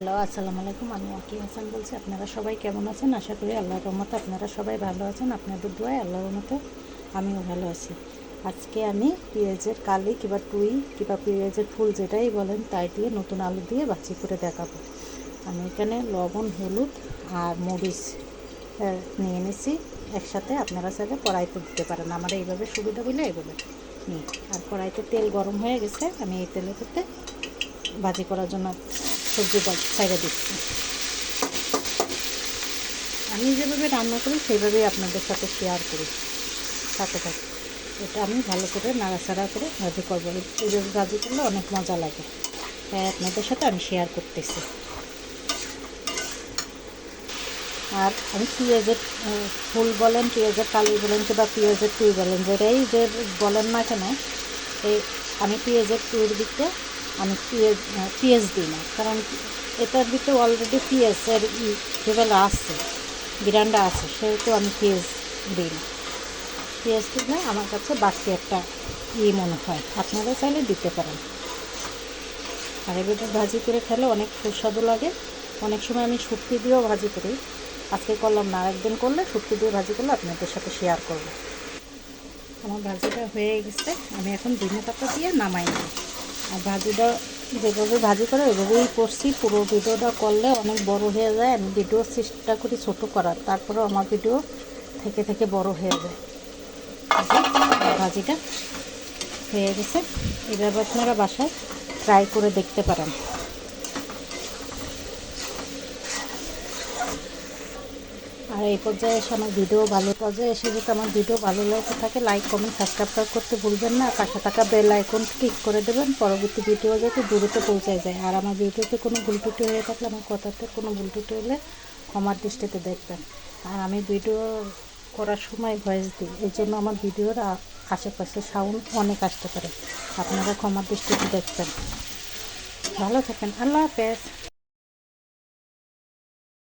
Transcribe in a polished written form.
Hello, আসসালামু আলাইকুম। আমি আকি হাসান বলছি। আপনারা সবাই কেমন আছেন? আশা করি আল্লাহর রহমতে আপনারা সবাই ভালো আছেন। আপনাদের দোয়ায় আল্লাহর রহমতে আমিও ভালো আছি। আজকে আমি পেঁয়াজের কালি কিংবা টুই কিংবা পেঁয়াজের ফুল যেটাই বলেন তাই দিয়ে নতুন আলু দিয়ে ভাজি করে দেখাবো। আমি এখানে লবণ, হলুদ আর মরিচ নিয়ে নিয়েছি একসাথে। আপনারা চাইলে কড়াইতে দিতে পারেন, আমার এইভাবে সুবিধা বলে এইভাবে নিই। আর কড়াইতে তেল গরম হয়ে গেছে, আমি এই তেলের করতে ভাজি করার জন্য সবজি ছাইড়ে দিচ্ছি। আমি যেভাবে রান্না করি সেইভাবেই আপনাদের সাথে শেয়ার করি, সাথে থাকি। এটা আমি ভালো করে নাড়াচাড়া করে ভাজি করবো। এইভাবে ভাজি করলে অনেক মজা লাগে, তাই আপনাদের সাথে আমি শেয়ার করতেছি। আর আমি পেঁয়াজের ফুল বলেন, পেঁয়াজের কালি বলেন কিংবা পেঁয়াজের টুই বলেন, যেটাই যে বলেন না কেন, এই আমি পেঁয়াজের টুইয়ের দিকটা আমি পেঁয়াজ দিই না, কারণ এটার ভিতরে অলরেডি পেঁয়াজের যেগুলো আছে, বিরান্ডা আছে, সেহেতু আমি পেঁয়াজ দিই না। পেঁয়াজ দিলে আমার কাছে বাড়তি একটা মনে হয়। আপনারা চাইলে দিতে পারেন। আর এভাবে ভাজি করে খেলে অনেক সুস্বাদু লাগে। অনেক সময় আমি শুটকি দিয়েও ভাজি করি, আজকে করলাম না, আরেকদিন করলে শুটকি দিয়ে ভাজি করলে আপনাদের সাথে শেয়ার করব। আমার ভাজিটা হয়ে গেছে, আমি এখন ধনেপাতা দিয়ে নামাই নিই। আর ভাজিটা যেভাবে ভাজি করে ওইভাবেই করছি। পুরো ভিডিওটা করলে অনেক বড় হয়ে যায়, আমি ভিডিও চেষ্টা করি ছোটো করার, তারপরেও আমার ভিডিও থেকে থেকে বড় হয়ে যায়। ভাজিটা হয়ে গেছে, এভাবে আপনারা বাসায় ট্রাই করে দেখতে পারেন। আর এই পর্যায়ে এসে আমার ভিডিও ভালো পর্যায়ে এসে যদি আমার ভিডিও ভালো লাগে থাকে, লাইক কমেন্ট সাবস্ক্রাইব করতে ভুলবেন না। পাশে থাকা বেল আইকন ক্লিক করে দেবেন, পরবর্তী ভিডিও যাতে দ্রুত পৌঁছায় যায়। আর আমার ভিডিওতে কোনো ভুল ত্রুটি হয়ে থাকলে, আমার কথাতে কোনো ভুল ত্রুটি হলে ক্ষমার দৃষ্টিতে দেখবেন। আর আমি ভিডিও করার সময় ভয়েস দিই, এই জন্য আমার ভিডিওর আশেপাশে সাউন্ড অনেক আসতে পারে, আপনারা ক্ষমার দৃষ্টিতে দেখবেন। ভালো থাকেন, আল্লাহ হাফেজ।